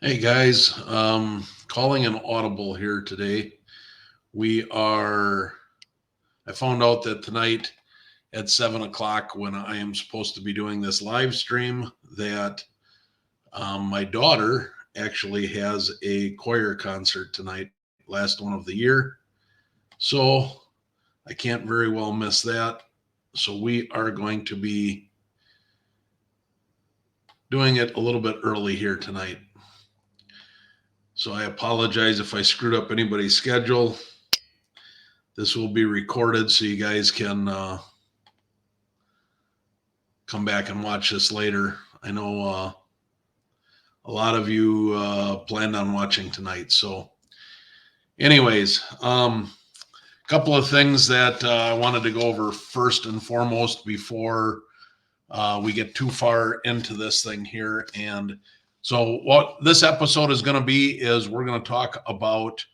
Hey guys, calling an audible here today. We are, I found out that tonight at 7 o'clock, when I am supposed to be doing this live stream, that my daughter actually has a choir concert tonight, last one of the year. So I can't very well miss that. So we are going to be doing it a little bit early here tonight. So I apologize if I screwed up anybody's schedule. This will be recorded so you guys can come back and watch this later. I know a lot of you planned on watching tonight. So, anyways, couple of things that I wanted to go over first and foremost before we get too far into this thing here. And so, what this episode is going to be is we're going to talk about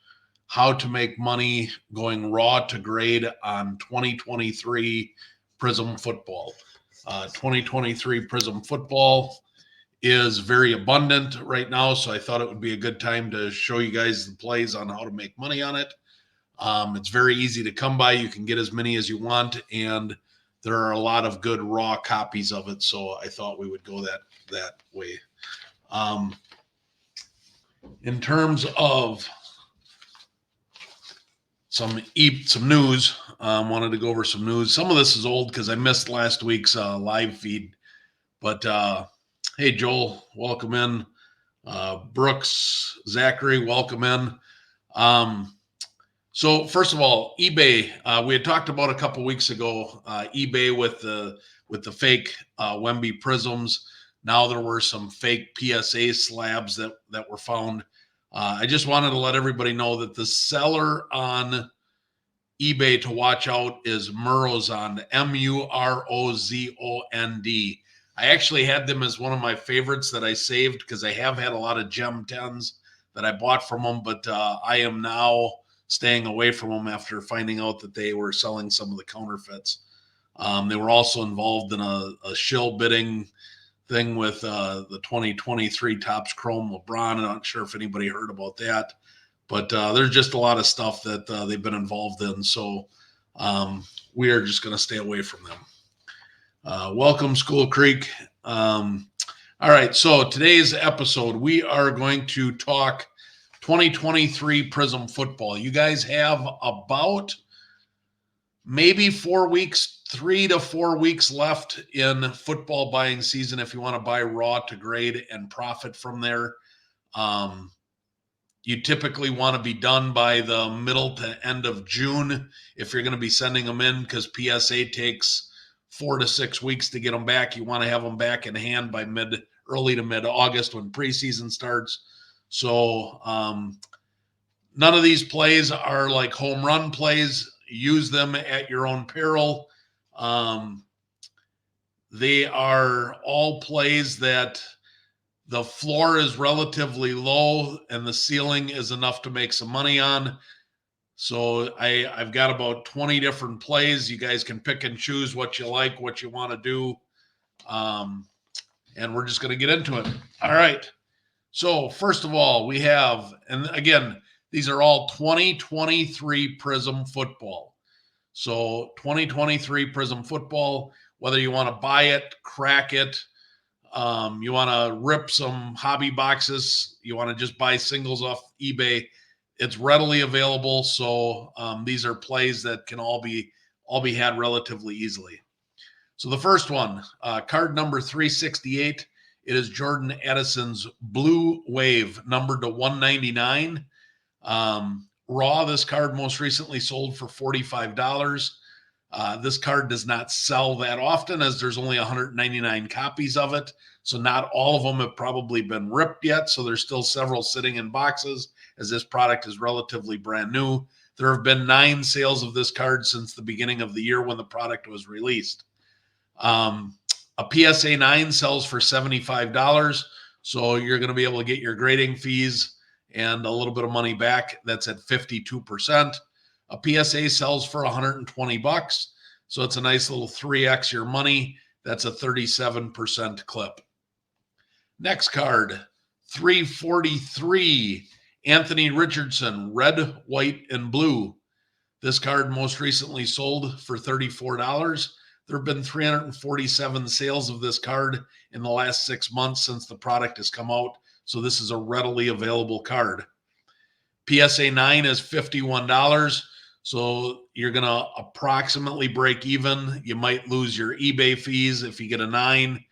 how to make money going raw to grade on 2023 Prizm Football. 2023 Prizm Football is very abundant right now, so I thought it would be a good time to show you guys the plays on how to make money on it. It's very easy to come by. You can get as many as you want, and there are a lot of good raw copies of it, so I thought we would go that way. In terms of some news. Wanted to go over some news. Some of this is old because I missed last week's live feed. But hey, Joel, welcome in. Brooks, Zachary, welcome in. So first of all, eBay. We had talked about a couple weeks ago. eBay with the fake Wemby Prizms. Now there were some fake PSA slabs that were found. I just wanted to let everybody know that the seller on eBay to watch out is Murozond, Murozond. I actually had them as one of my favorites that I saved because I have had a lot of Gem 10s that I bought from them, but I am now staying away from them after finding out that they were selling some of the counterfeits. They were also involved in a shill bidding thing with the 2023 Topps Chrome LeBron. I'm not sure if anybody heard about that, but there's just a lot of stuff that they've been involved in. So we are just going to stay away from them. Welcome, School Creek. All right, so today's episode, we are going to talk 2023 Prizm Football. You guys have about maybe 4 weeks, 3 to 4 weeks left in football buying season if you want to buy raw to grade and profit from there. You typically want to be done by the middle to end of June if you're going to be sending them in, because PSA takes 4 to 6 weeks to get them back. You want to have them back in hand by early to mid-August when preseason starts. So none of these plays are like home run plays. Use them at your own peril. They are all plays that the floor is relatively low and the ceiling is enough to make some money on. So I've got about 20 different plays. You guys can pick and choose what you like, what you want to do. And we're just going to get into it. All right. So first of all, we have, and again, these are all 2023 Prizm Football. So 2023 Prizm Football, whether you want to buy it, crack it, you want to rip some hobby boxes, you want to just buy singles off eBay, it's readily available. So these are plays that can all be had relatively easily. So the first one, card number 368, it is Jordan Addison's Blue Wave, numbered to 199. Raw, this card most recently sold for $45. This card does not sell that often, as there's only 199 copies of it. So not all of them have probably been ripped yet. So there's still several sitting in boxes, as this product is relatively brand new. There have been 9 sales of this card since the beginning of the year when the product was released. A PSA 9 sells for $75. So you're going to be able to get your grading fees and a little bit of money back. That's at 52%. A PSA sells for $120. So it's a nice little 3x your money. That's a 37% clip. Next card, 343, Anthony Richardson, red, white, and blue. This card most recently sold for $34. There have been 347 sales of this card in the last 6 months since the product has come out. So this is a readily available card. PSA 9 is $51. So you're going to approximately break even. You might lose your eBay fees if you get a 9.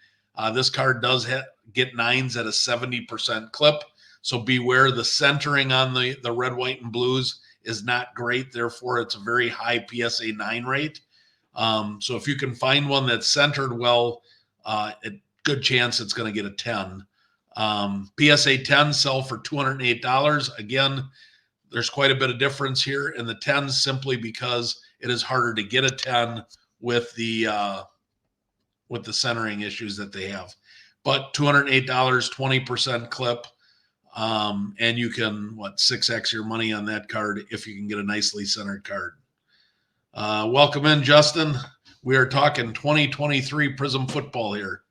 This card does get 9s at a 70% clip. So beware, the centering on the red, white, and blues is not great. Therefore, it's a very high PSA 9 rate. So if you can find one that's centered well, a good chance it's going to get a 10. PSA 10 sell for $208. Again, there's quite a bit of difference here in the 10s simply because it is harder to get a 10 with the centering issues that they have. But $208, 20% clip. And you can, 6x your money on that card if you can get a nicely centered card. Welcome in, Justin. We are talking 2023 Prizm Football here.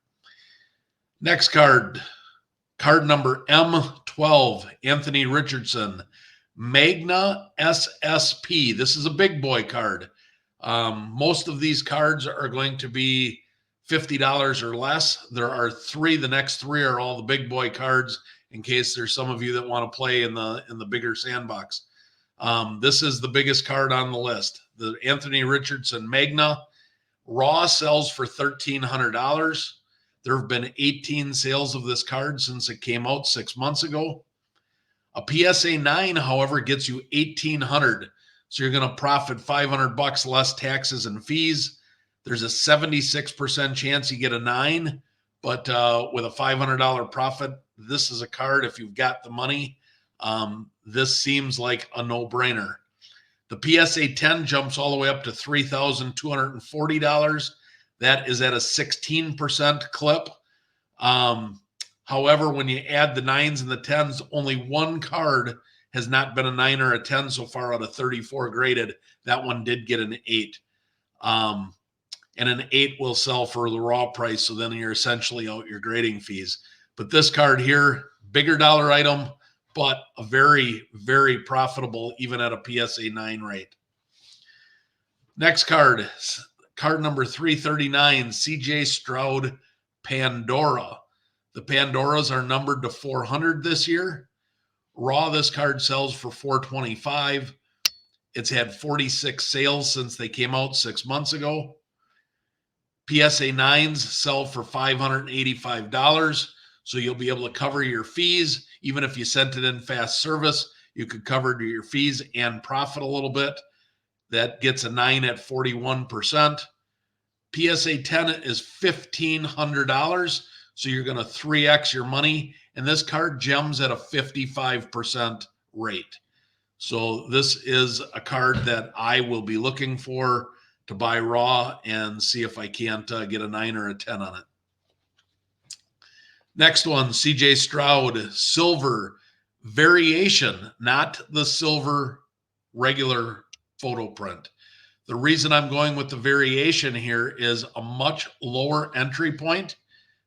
Next card number M12, Anthony Richardson, Magna SSP. This is a big boy card. Most of these cards are going to be $50 or less. There are 3. The next 3 are all the big boy cards, in case there's some of you that want to play in the bigger sandbox. This is the biggest card on the list. The Anthony Richardson Magna raw sells for $1,300. There have been 18 sales of this card since it came out 6 months ago. A PSA 9, however, gets you $1,800. So you're going to profit $500 less taxes and fees. There's a 76% chance you get a 9, but with a $500 profit, this is a card, if you've got the money, this seems like a no-brainer. The PSA 10 jumps all the way up to $3,240. That is at a 16% clip. However, when you add the 9s and the 10s, only one card has not been a 9 or a 10 so far out of 34 graded. That one did get an 8. And an 8 will sell for the raw price, so then you're essentially out your grading fees. But this card here, bigger dollar item, but a very, very profitable, even at a PSA 9 rate. Next card number 339, CJ Stroud Pandora. The Pandoras are numbered to 400 this year. Raw, this card sells for $425. It's had 46 sales since they came out 6 months ago. PSA 9s sell for $585. So you'll be able to cover your fees. Even if you sent it in fast service, you could cover your fees and profit a little bit. That gets a 9 at 41%. PSA 10 is $1,500. So you're going to 3x your money. And this card gems at a 55% rate. So this is a card that I will be looking for to buy raw and see if I can't get a 9 or a 10 on it. Next one, CJ Stroud, silver variation, not the silver regular photo print. The reason I'm going with the variation here is a much lower entry point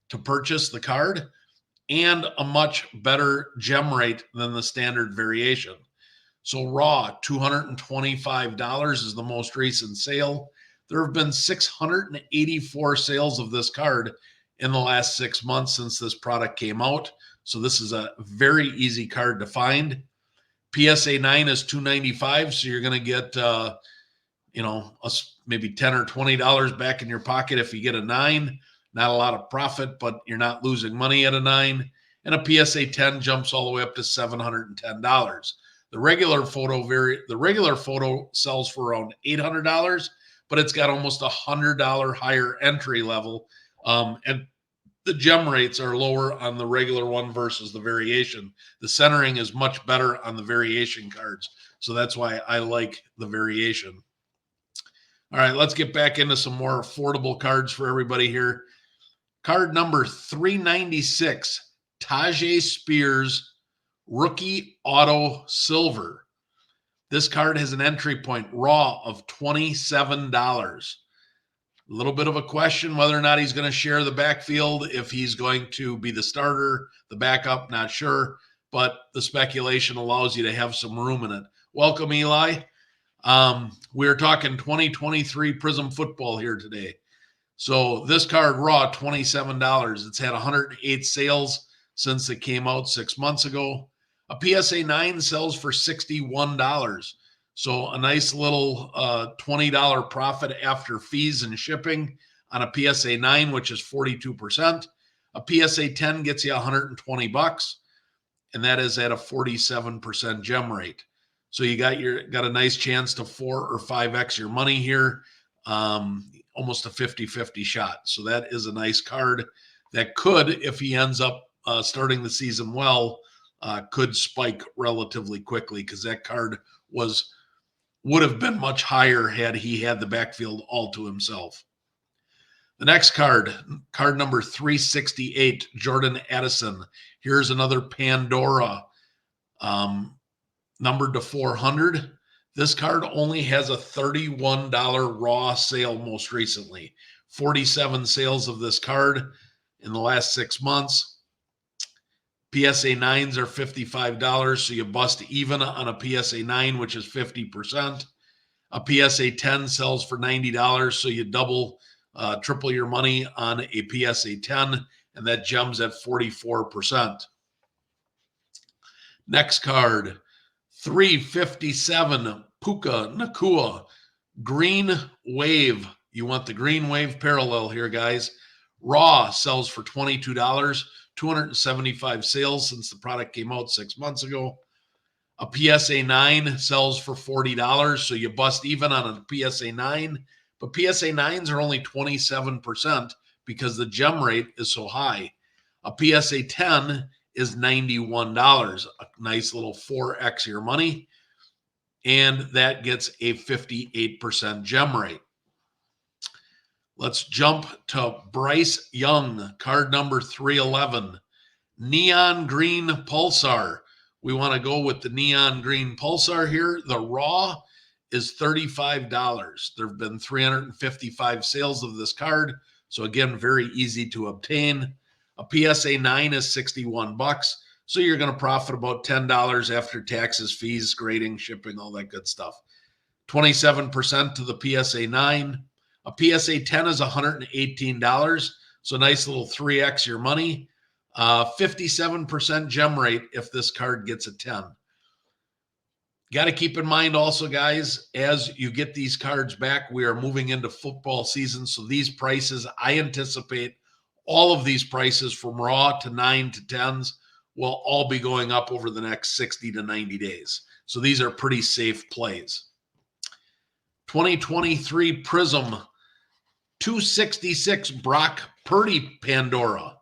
to purchase the card and a much better gem rate than the standard variation. So raw, $225 is the most recent sale. There have been 684 sales of this card in the last 6 months since this product came out. So this is a very easy card to find. PSA 9 is $295, so you're going to get maybe $10 or $20 back in your pocket if you get a 9. Not a lot of profit, but you're not losing money at a 9. And a PSA 10 jumps all the way up to $710. The regular photo sells for around $800, but it's got almost $100 higher entry level. And the gem rates are lower on the regular one versus the variation. The centering is much better on the variation cards. So that's why I like the variation. All right, let's get back into some more affordable cards for everybody here. Card number 396, Tajay Spears, Rookie Auto Silver. This card has an entry point raw of $27. A little bit of a question whether or not he's going to share the backfield, if he's going to be the starter, the backup, not sure. But the speculation allows you to have some room in it. Welcome, Eli. We're talking 2023 Prizm Football here today. So this card, raw, $27. It's had 108 sales since it came out 6 months ago. A PSA 9 sells for $61. So a nice little $20 profit after fees and shipping on a PSA 9, which is 42%. A PSA 10 gets you $120, and that is at a 47% gem rate. So you got a nice chance to 4 or 5x your money here. Almost a 50-50 shot. So that is a nice card that could, if he ends up starting the season well, could spike relatively quickly, because that card would have been much higher had he had the backfield all to himself. The next card number 368, Jordan Addison. Here's another Pandora, numbered to 400. This card only has a $31 raw sale most recently. 47 sales of this card in the last 6 months. PSA 9s are $55, so you bust even on a PSA 9, which is 50%. A PSA 10 sells for $90, so you triple your money on a PSA 10, and that jumps at 44%. Next card, 357, Puka Nakua, Green Wave. You want the Green Wave parallel here, guys. Raw sells for $22, 275 sales since the product came out 6 months ago. A PSA 9 sells for $40, so you bust even on a PSA 9. But PSA 9s are only 27% because the gem rate is so high. A PSA 10 is $91, a nice little 4x your money, and that gets a 58% gem rate. Let's jump to Bryce Young, card number 311, Neon Green Pulsar. We want to go with the Neon Green Pulsar here. The raw is $35. There have been 355 sales of this card, so again, very easy to obtain. A PSA 9 is $61, so you're going to profit about $10 after taxes, fees, grading, shipping, all that good stuff. 27% to the PSA 9. A PSA 10 is $118, so nice little 3x your money. 57% gem rate if this card gets a 10. Got to keep in mind also, guys, as you get these cards back, we are moving into football season, so these prices, I anticipate all of these prices from raw to 9 to 10s will all be going up over the next 60 to 90 days. So these are pretty safe plays. 2023 Prizm 266 Brock Purdy Pandora.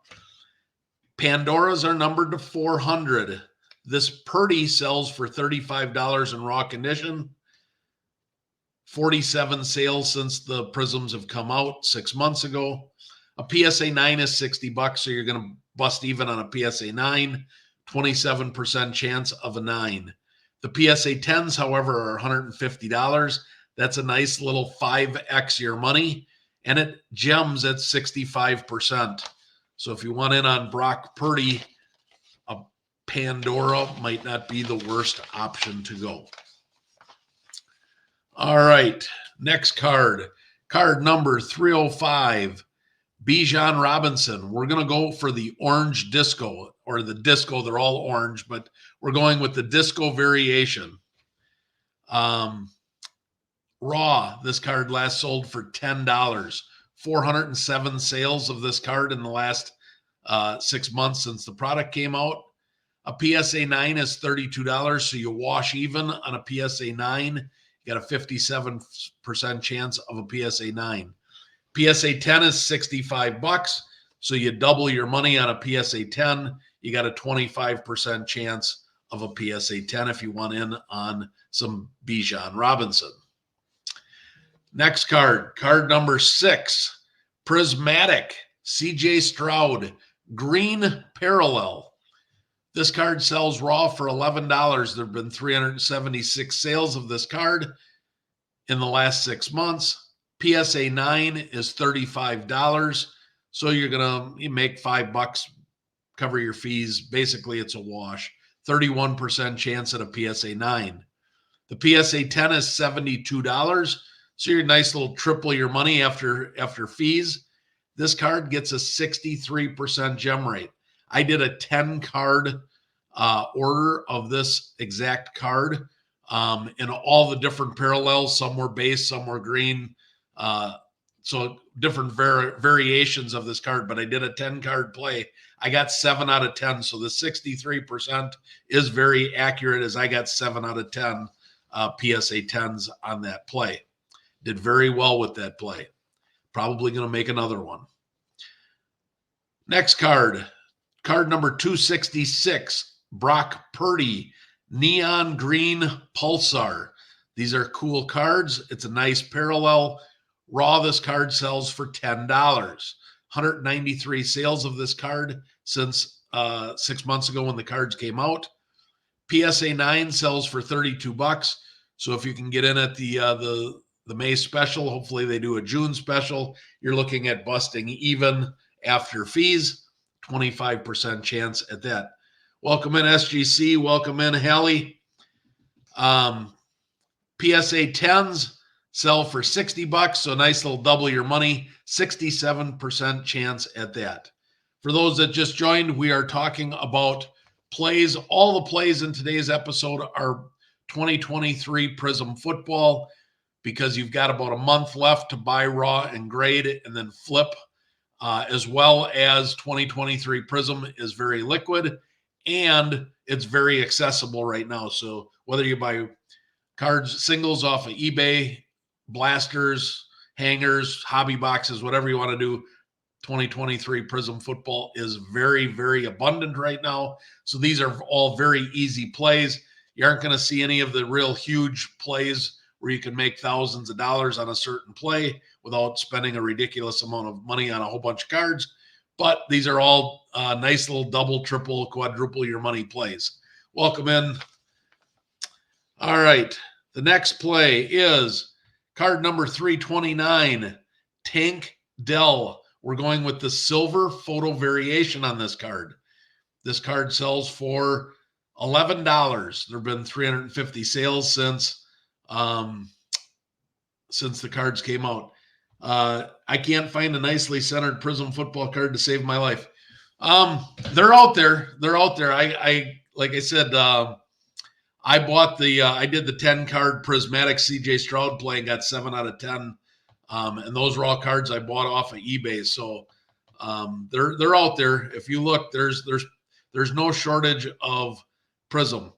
Pandoras are numbered to 400. This Purdy sells for $35 in raw condition. 47 sales since the Prizms have come out 6 months ago. A PSA 9 is $60, so you're going to bust even on a PSA 9. 27% chance of a 9. The PSA 10s, however, are $150. That's a nice little 5x your money, and it gems at 65%. So if you want in on Brock Purdy, a Pandora might not be the worst option to go. All right, next card. Card number 305, Bijan Robinson. We're going to go for the orange disco, or the disco. They're all orange, but we're going with the disco variation. Raw, this card last sold for $10. 407 sales of this card in the last 6 months since the product came out. A PSA 9 is $32, so you wash even on a PSA 9. You got a 57% chance of a PSA 9. PSA 10 is $65, so you double your money on a PSA 10. You got a 25% chance of a PSA 10 if you want in on some Bijan Robinson. Next card, card number 6, Prismatic CJ Stroud Green Parallel. This card sells raw for $11. There have been 376 sales of this card in the last 6 months. PSA 9 is $35. So you're going to make $5, cover your fees. Basically, it's a wash. 31% chance at a PSA 9. The PSA 10 is $72. So you're nice little triple your money after fees. This card gets a 63% gem rate. I did a 10 card order of this exact card in all the different parallels. Some were base, some were green. So different variations of this card, but I did a 10 card play. I got 7 out of 10. So the 63% is very accurate, as I got 7 out of 10 PSA 10s on that play. Did very well with that play. Probably going to make another one. Next card number 266, Brock Purdy, Neon Green Pulsar. These are cool cards. It's a nice parallel. Raw, this card sells for $10. 193 sales of this card since 6 months ago when the cards came out. PSA 9 sells for $32. So if you can get in at the May special, hopefully they do a June special, you're looking at busting even after fees. 25% chance at that. Welcome in, SGC. Welcome in, Hallie. PSA 10s sell for $60, so nice little double your money. 67% chance at that. For those that just joined, we are talking about plays. All the plays in today's episode are 2023 Prizm Football, because you've got about a month left to buy raw and grade and then flip, as well as 2023 Prizm is very liquid and it's very accessible right now. So whether you buy cards, singles off of eBay, blasters, hangers, hobby boxes, whatever you want to do, 2023 Prizm Football is very, very abundant right now. So these are all very easy plays. You aren't going to see any of the real huge plays where you can make thousands of dollars on a certain play without spending a ridiculous amount of money on a whole bunch of cards. But these are all nice little double, triple, quadruple your money plays. Welcome in. All right. The next play is card number 329, Tank Dell. We're going with the silver photo variation on this card. This card sells for $11. There have been 350 sales since the cards came out. I can't find a nicely centered Prizm Football card to save my life. They're out there. I like I said, I bought I did the 10 card prismatic CJ Stroud play and got 7 out of 10. And those were all cards I bought off of eBay. So they're out there. If you look, there's no shortage of Prizm.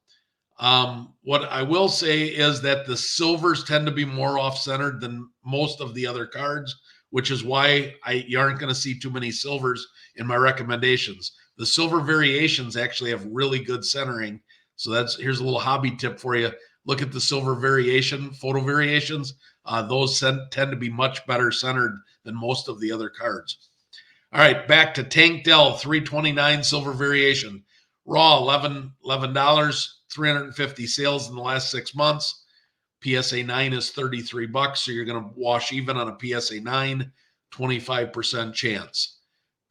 What I will say is that the silvers tend to be more off-centered than most of the other cards, which is why you aren't going to see too many silvers in my recommendations. The silver variations actually have really good centering. So here's a little hobby tip for you. Look at the silver variation, photo variations. Those tend to be much better centered than most of the other cards. All right, back to Tank Dell, 329 silver variation. Raw, $11, 350 sales in the last 6 months. PSA 9 is $33, so you're going to wash even on a PSA 9, 25% chance.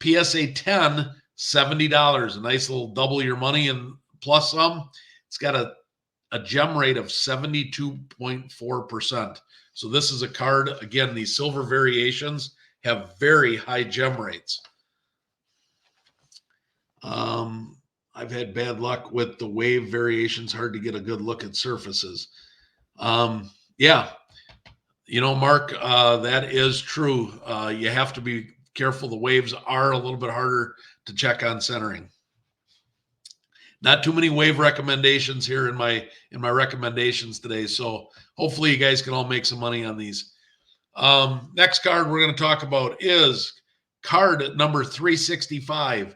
PSA 10, $70, a nice little double your money and plus some. It's got a gem rate of 72.4%. So this is a card, again, these silver variations have very high gem rates. I've had bad luck with the wave variations, hard to get a good look at surfaces. Yeah, Mark, that is true. You have to be careful. The waves are a little bit harder to check on centering. Not too many wave recommendations here in my recommendations today. So hopefully you guys can all make some money on these. Next card we're going to talk about is card number 365.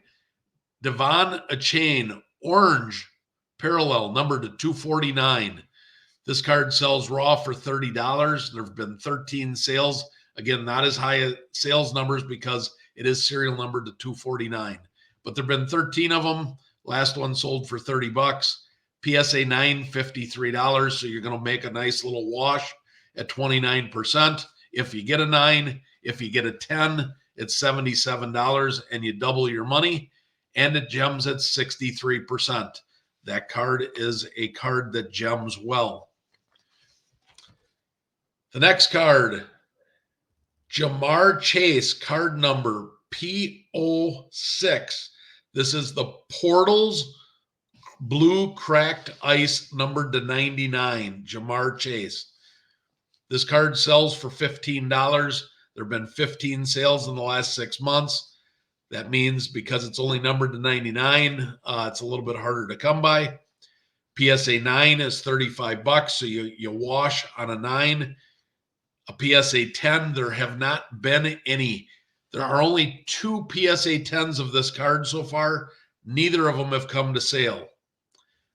Devon Achane, orange, parallel, numbered to 249. This card sells raw for $30. There have been 13 sales. Again, not as high as sales numbers because it is serial numbered to 249. But there have been 13 of them. Last one sold for $30. PSA 9, $53. So you're going to make a nice little wash at 29%. If you get a 9, if you get a 10, it's $77 and you double your money, and it gems at 63%. That card is a card that gems well. The next card, Jamar Chase, card number P06. This is the Portals Blue Cracked Ice numbered to 99, Jamar Chase. This card sells for $15. There have been 15 sales in the last 6 months. That means because it's only numbered to 99, it's a little bit harder to come by. PSA 9 is $35, so you wash on a 9. A PSA 10, there have not been any. There are only 2 PSA 10s of this card so far. Neither of them have come to sale.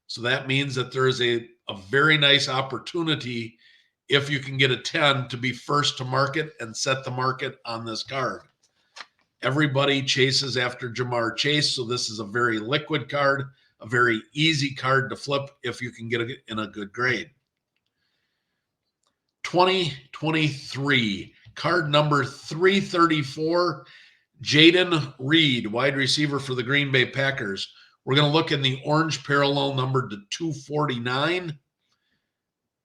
So that means that there is a very nice opportunity, if you can get a 10, to be first to market and set the market on this card. Everybody chases after Jamar Chase, so this is a very liquid card, a very easy card to flip if you can get it in a good grade. 2023, card number 334, Jaden Reed, wide receiver for the Green Bay Packers. We're going to look in the orange parallel numbered to 249.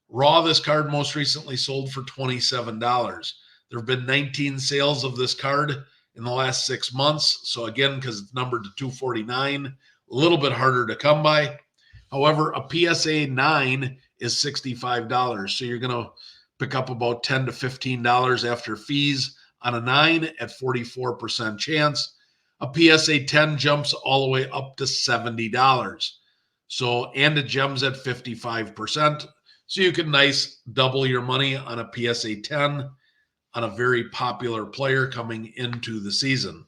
Raw, this card most recently sold for $27. There have been 19 sales of this card in the last 6 months. So again, because it's numbered to 249, a little bit harder to come by. However, a PSA 9 is $65. So you're going to pick up about $10 to $15 after fees on a 9 at 44% chance. A PSA 10 jumps all the way up to $70. So, and it gems at 55%. So you can nice double your money on a PSA 10 on a very popular player coming into the season.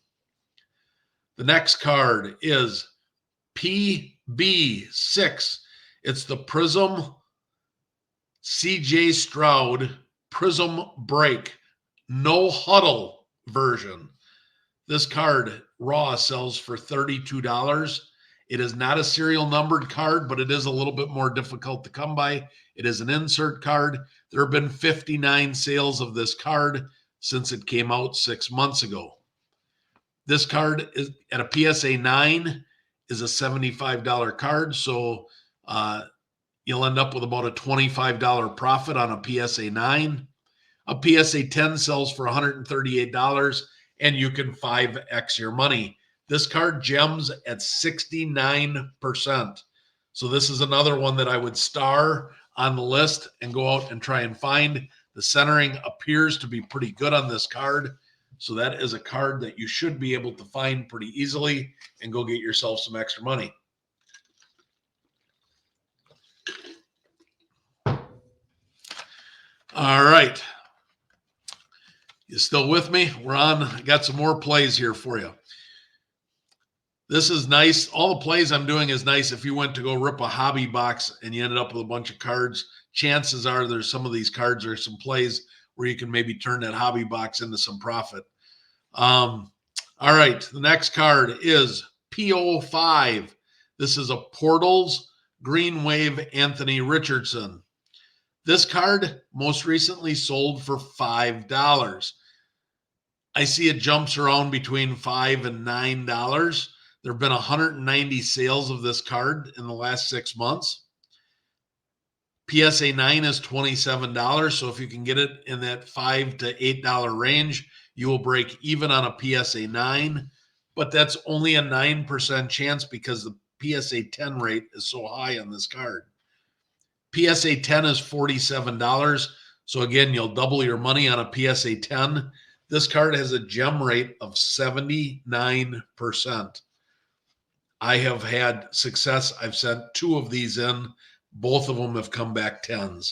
The next card is PB6. It's the Prizm CJ Stroud Prizm Break No Huddle version. This card raw sells for $32. It is not a serial numbered card, but it is a little bit more difficult to come by. It is an insert card. There have been 59 sales of this card since it came out 6 months ago. This card is at a PSA 9 is a $75 card, so you'll end up with about a $25 profit on a PSA 9. A PSA 10 sells for $138, and you can 5x your money. This card gems at 69%. So this is another one that I would star on the list and go out and try and find. The centering appears to be pretty good on this card. So that is a card that you should be able to find pretty easily and go get yourself some extra money. All right. You still with me? We're on. I got some more plays here for you. This is nice. All the plays I'm doing is nice. If you went to go rip a hobby box and you ended up with a bunch of cards, chances are there's some of these cards or some plays where you can maybe turn that hobby box into some profit. All right. The next card is PO5. This is a Portals Green Wave Anthony Richardson. This card most recently sold for $5. I see it jumps around between $5 and $9. There have been 190 sales of this card in the last 6 months. PSA 9 is $27. So if you can get it in that $5 to $8 range, you will break even on a PSA 9. But that's only a 9% chance because the PSA 10 rate is so high on this card. PSA 10 is $47. So again, you'll double your money on a PSA 10. This card has a gem rate of 79%. I have had success. I've sent 2 of these in. Both of them have come back 10s.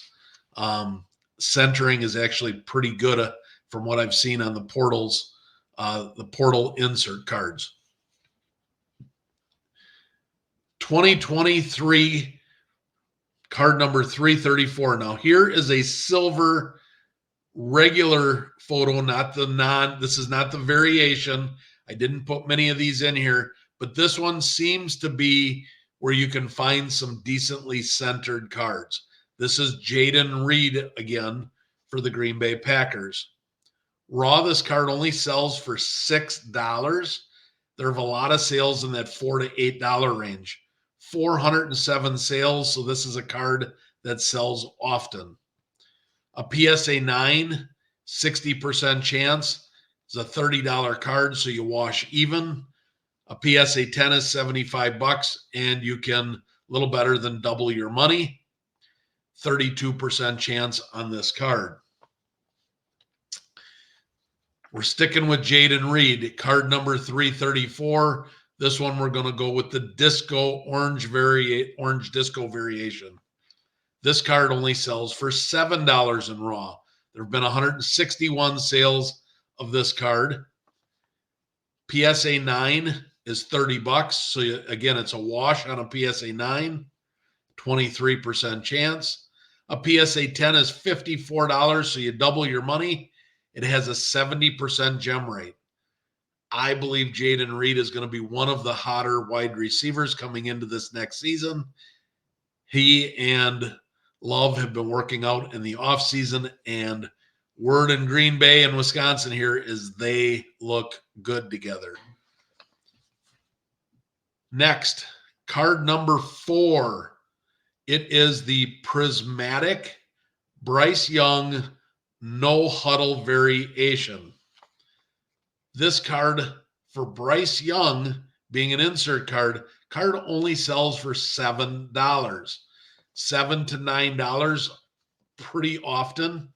Centering is actually pretty good from what I've seen on the portals, the portal insert cards. 2023 card number 334. Now here is a silver regular photo, not the this is not the variation. I didn't put many of these in here, but this one seems to be where you can find some decently centered cards. This is Jaden Reed again for the Green Bay Packers. Raw, this card only sells for $6. There are a lot of sales in that $4 to $8 range. 407 sales, so this is a card that sells often. A PSA 9, 60% chance, is a $30 card, so you wash even. A PSA 10 is $75, and you can a little better than double your money. 32% chance on this card. We're sticking with Jaden Reed, card number 334. This one we're going to go with the disco orange disco variation. This card only sells for $7 in raw. There have been 161 sales of this card. PSA 9 is $30. So again, it's a wash on a PSA 9, 23% chance. A PSA 10 is $54, so you double your money. It has a 70% gem rate. I believe Jaden Reed is going to be one of the hotter wide receivers coming into this next season. He and Love have been working out in the offseason, and word in Green Bay and Wisconsin here is they look good together. Next, card number 4. It is the Prismatic Bryce Young No Huddle variation. This card for Bryce Young, being an insert card only sells for $7. $7 to $9 pretty often.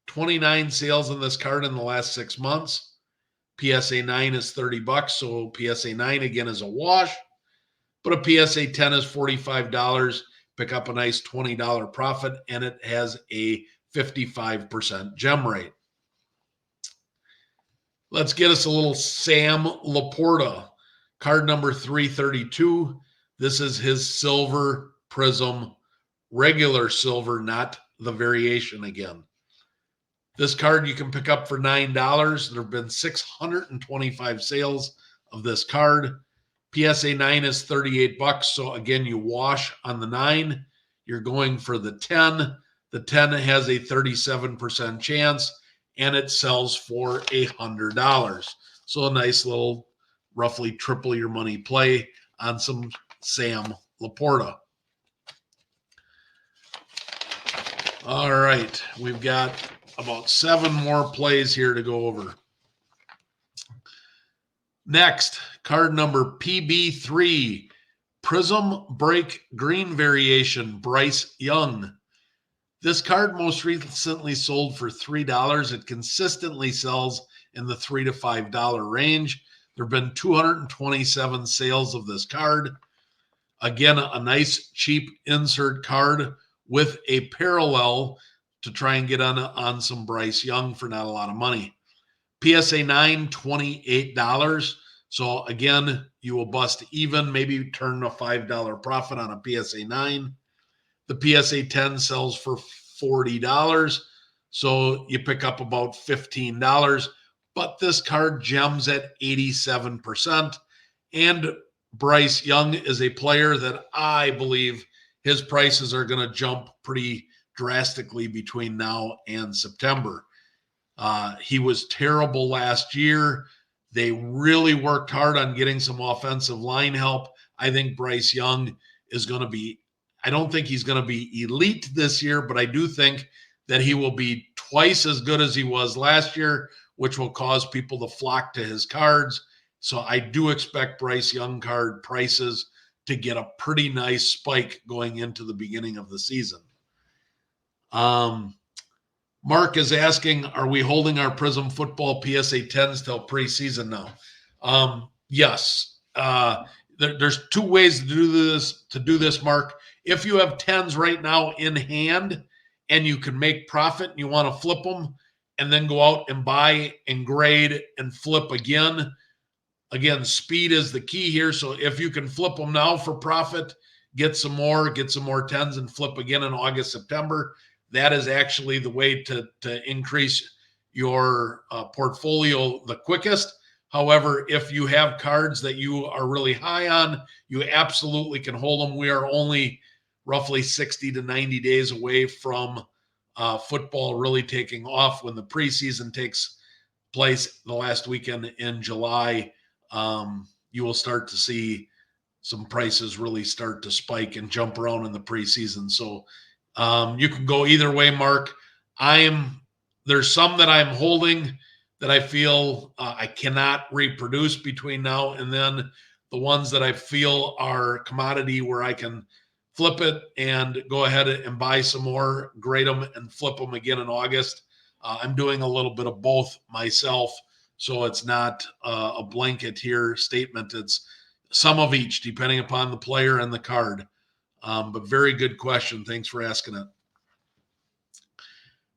29 sales on this card in the last 6 months. PSA 9 is $30, so PSA 9 again is a wash. But a PSA 10 is $45. Pick up a nice $20 profit, and it has a 55% gem rate. Let's get us a little Sam Laporta, card number 332. This is his silver Prizm, regular silver, not the variation again. This card you can pick up for $9. There have been 625 sales of this card. PSA 9 is $38. So again, you wash on the 9. You're going for the 10. The 10 has a 37% chance, and it sells for $100. So a nice little roughly triple your money play on some Sam Laporta. All right, we've got about 7 more plays here to go over. Next, card number PB3, Prizm Break Green Variation, Bryce Young. This card most recently sold for $3. It consistently sells in the $3 to $5 range. There have been 227 sales of this card. Again, a nice cheap insert card with a parallel to try and get on some Bryce Young for not a lot of money. PSA 9, $28. So again, you will bust even, maybe turn a $5 profit on a PSA 9. The PSA 10 sells for $40. So you pick up about $15. But this card gems at 87%. And Bryce Young is a player that I believe his prices are going to jump pretty drastically between now and September. He was terrible last year. They really worked hard on getting some offensive line help. I think Bryce Young is going to be, I don't think he's going to be elite this year, but I do think that he will be twice as good as he was last year, which will cause people to flock to his cards. So I do expect Bryce Young card prices to get a pretty nice spike going into the beginning of the season. Mark is asking, are we holding our Prizm Football PSA 10s till preseason now? Yes. There's 2 ways to do this, Mark. If you have 10s right now in hand and you can make profit and you want to flip them and then go out and buy and grade and flip again, speed is the key here. So if you can flip them now for profit, get some more 10s and flip again in August, September. That is actually the way to increase your portfolio the quickest. However, if you have cards that you are really high on, you absolutely can hold them. We are only roughly 60 to 90 days away from football really taking off. When the preseason takes place the last weekend in July, you will start to see some prices really start to spike and jump around in the preseason. So you can go either way, Mark. There's some that I'm holding that I feel I cannot reproduce between now and then. The ones that I feel are commodity where I can flip it and go ahead and buy some more, grade them, and flip them again in August. I'm doing a little bit of both myself, so it's not a blanket here statement. It's some of each, depending upon the player and the card. But very good question. Thanks for asking it.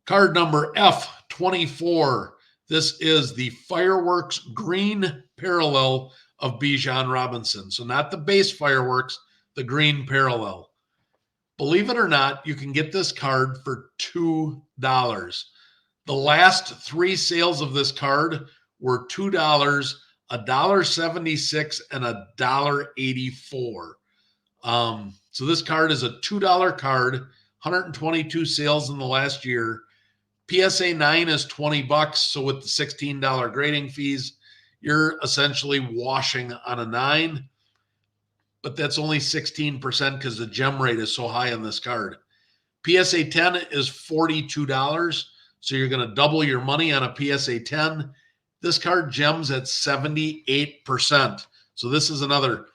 Card number F24. This is the Fireworks green parallel of Bijan Robinson. So not the base Fireworks, the green parallel. Believe it or not, you can get this card for $2. The last 3 sales of this card were $2, $1.76, and $1.84. So this card is a $2 card, 122 sales in the last year. PSA 9 is $20. So with the $16 grading fees, you're essentially washing on a 9. But that's only 16% because the gem rate is so high on this card. PSA 10 is $42. So you're going to double your money on a PSA 10. This card gems at 78%. So this is another.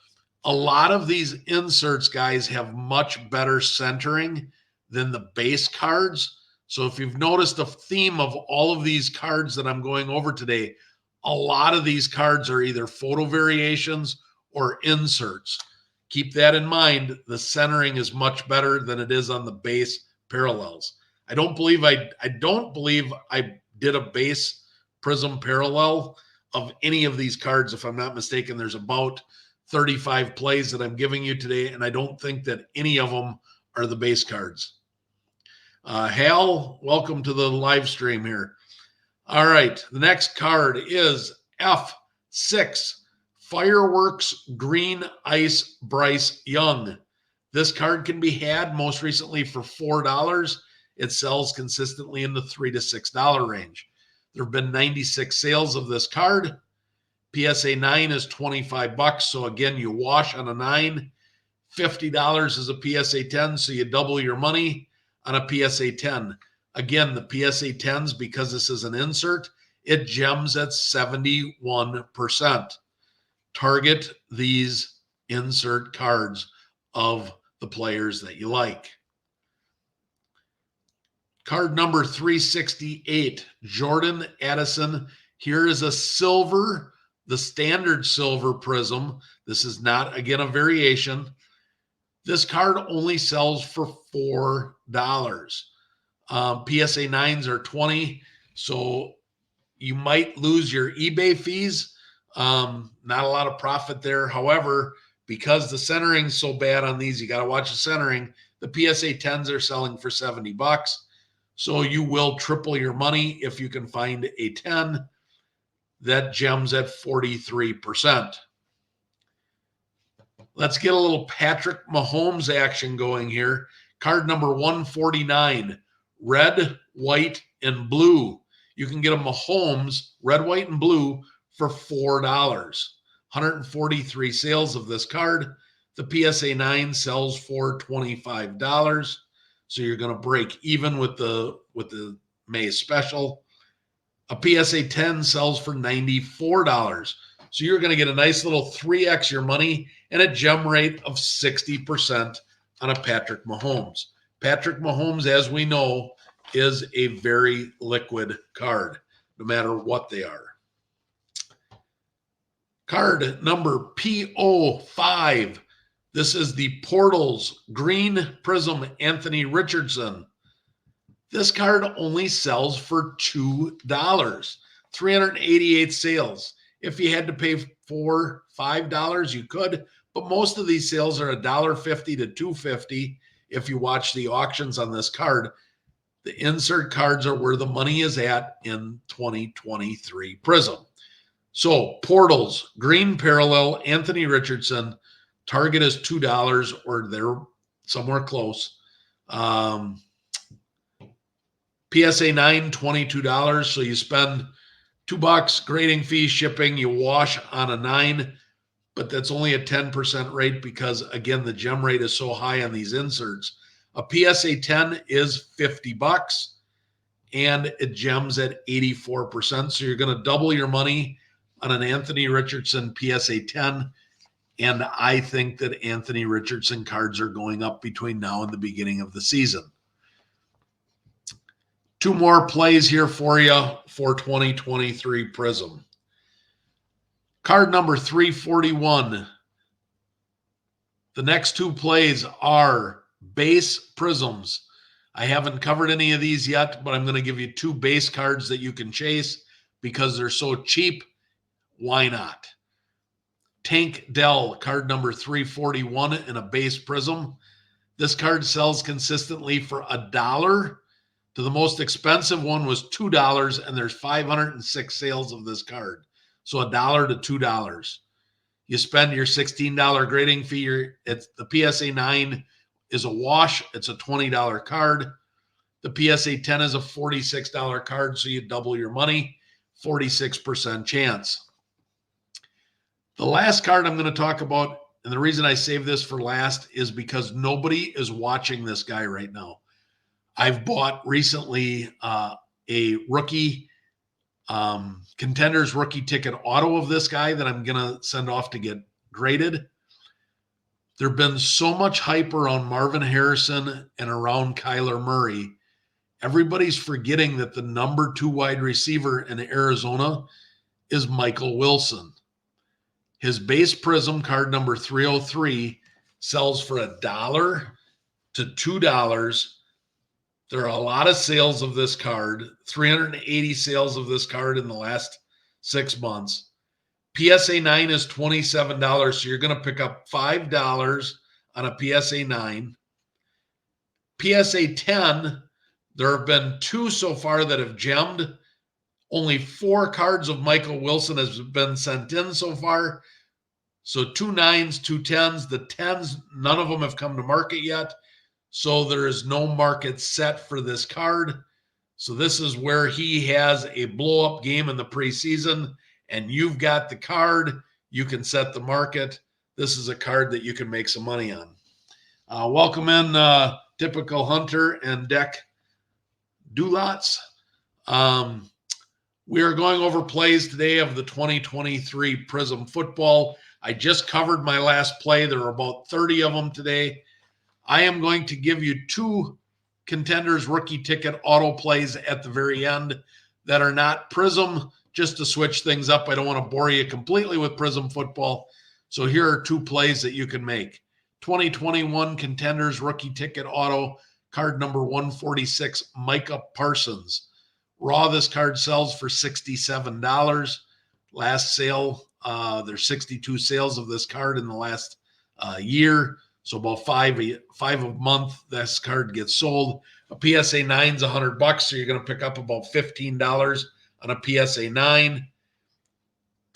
A lot of these inserts, guys, have much better centering than the base cards. So if you've noticed the theme of all of these cards that I'm going over today, a lot of these cards are either photo variations or inserts. Keep that in mind. The centering is much better than it is on the base parallels. I don't believe I did a base Prizm parallel of any of these cards. If I'm not mistaken, there's about 35 plays that I'm giving you today, and I don't think that any of them are the base cards. Hal, welcome to the live stream here. All right, the next card is F6, Fireworks Green Ice Bryce Young. This card can be had most recently for $4. It sells consistently in the $3 to $6 range. There have been 96 sales of this card. PSA 9 is $25. So again, you wash on a 9. $50 is a PSA 10, so you double your money on a PSA 10. Again, the PSA 10s, because this is an insert, it gems at 71%. Target these insert cards of the players that you like. Card number 368, Jordan Addison. Here is a silver, the standard silver Prizm. This is not, again, a variation. This card only sells for $4. PSA 9s are $20, so you might lose your eBay fees. Not a lot of profit there. However, because the centering's so bad on these, you got to watch the centering. The PSA 10s are selling for $70. So you will triple your money if you can find a 10 that gems at 43%. Let's get a little Patrick Mahomes action going here. Card number 149, red, white, and blue. You can get a Mahomes, red, white, and blue for $4. 143 sales of this card. The PSA 9 sells for $25. So you're going to break even with the May special. A PSA 10 sells for $94. So you're going to get a nice little 3x your money and a gem rate of 60% on a Patrick Mahomes. Patrick Mahomes, as we know, is a very liquid card, no matter what they are. Card number PO5. This is the Portals Green Prizm Anthony Richardson. This card only sells for $2. 388 sales. If you had to pay $4, $5, you could, but most of these sales are $1.50 to $2.50 if you watch the auctions on this card. The insert cards are where the money is at in 2023 Prizm. So Portals, green parallel, Anthony Richardson. Target is $2 or they're somewhere close. PSA 9, $22. So you spend $2 grading fee, shipping. You wash on a 9, but that's only a 10% rate because, again, the gem rate is so high on these inserts. A PSA 10 is $50 and it gems at 84%. So you're going to double your money on an Anthony Richardson PSA 10. And I think that Anthony Richardson cards are going up between now and the beginning of the season. 2 more plays here for you for 2023 Prizm. Card number 341. The next 2 plays are base Prizms. I haven't covered any of these yet, but I'm going to give you 2 base cards that you can chase because they're so cheap. Why not? Tank Dell, card number 341 in a base Prizm. This card sells consistently for $1. To the most expensive one was $2, and there's 506 sales of this card. So $1 to $2. You spend your $16 grading fee. It's the PSA 9 is a wash. It's a $20 card. The PSA 10 is a $46 card, so you double your money, 46% chance. The last card I'm going to talk about, and the reason I saved this for last, is because nobody is watching this guy right now. I've bought recently a rookie Contenders rookie ticket auto of this guy that I'm going to send off to get graded. There have been so much hype around Marvin Harrison and around Kyler Murray. Everybody's forgetting that the number 2 wide receiver in Arizona is Michael Wilson. His base Prizm, card number 303, sells for $1 to $2. There are a lot of sales of this card, 380 sales of this card in the last 6 months. PSA 9 is $27, so you're going to pick up $5 on a PSA 9. PSA 10, there have been 2 so far that have gemmed. Only 4 cards of Michael Wilson has been sent in so far. So 2 9s, 2 10s. The 10s, none of them have come to market yet. So there is no market set for this card. So this is where he has a blow-up game in the preseason, and you've got the card. You can set the market. This is a card that you can make some money on. Welcome in Typical Hunter and Deck Dulots. We are going over plays today of the 2023 Prizm Football. I just covered my last play. There are about 30 of them today. I am going to give you 2 Contenders rookie ticket auto plays at the very end that are not Prizm, just to switch things up. I don't want to bore you completely with Prizm Football. So here are 2 plays that you can make. 2021 Contenders rookie ticket auto, card number 146, Micah Parsons. Raw, this card sells for $67. Last sale, there's 62 sales of this card in the last year. So about 5 a month, this card gets sold. A PSA 9 is $100, so you're going to pick up about $15 on a PSA 9.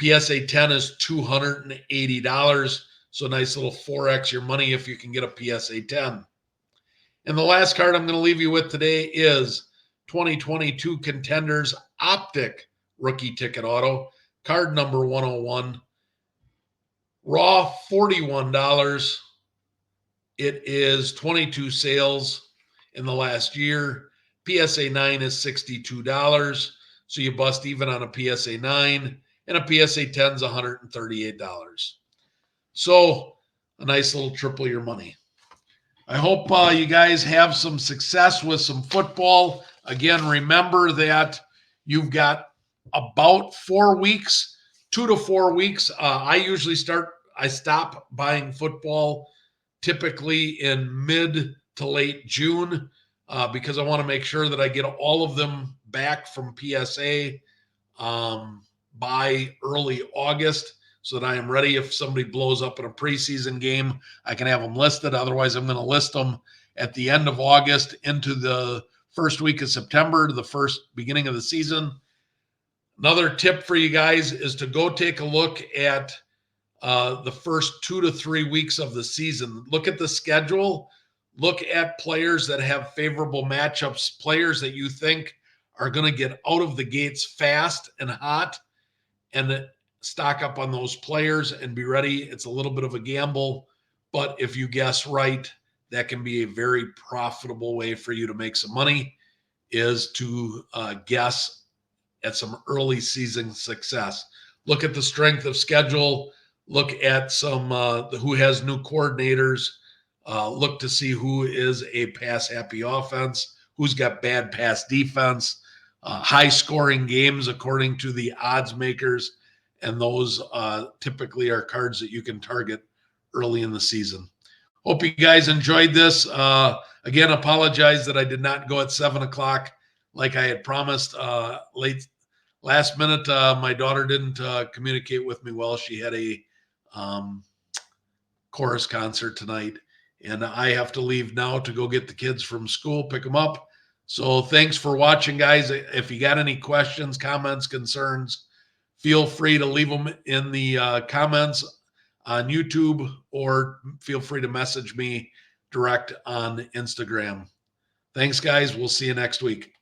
PSA 10 is $280, so nice little 4x your money if you can get a PSA 10. And the last card I'm going to leave you with today is 2022 Contenders Optic Rookie Ticket Auto, card number 101. Raw, $41. It is 22 sales in the last year. PSA 9 is $62. So you bust even on a PSA 9, and a PSA 10 is $138. So a nice little triple your money. I hope you guys have some success with some football. Again, remember that you've got about 4 weeks, 2 to 4 weeks. I stop buying football typically in mid to late June because I want to make sure that I get all of them back from PSA by early August so that I am ready. If somebody blows up in a preseason game, I can have them listed. Otherwise, I'm going to list them at the end of August into the first week of September, the first beginning of the season. Another tip for you guys is to go take a look at the first 2 to 3 weeks of the season. Look at the schedule. Look at players that have favorable matchups, players that you think are going to get out of the gates fast and hot and stock up on those players and be ready. It's a little bit of a gamble, but if you guess right, that can be a very profitable way for you to make some money, is to guess at some early season success. Look at the strength of schedule. Look at some who has new coordinators. Look to see who is a pass happy offense, who's got bad pass defense, high scoring games according to the odds makers. And those typically are cards that you can target early in the season. Hope you guys enjoyed this. Again, apologize that I did not go at 7 o'clock like I had promised. Last minute, my daughter didn't communicate with me well. She had a chorus concert tonight, and I have to leave now to go get the kids from school, pick them up. So thanks for watching, guys. If you got any questions, comments, concerns, feel free to leave them in the comments on YouTube, or feel free to message me direct on Instagram. Thanks, guys. We'll see you next week.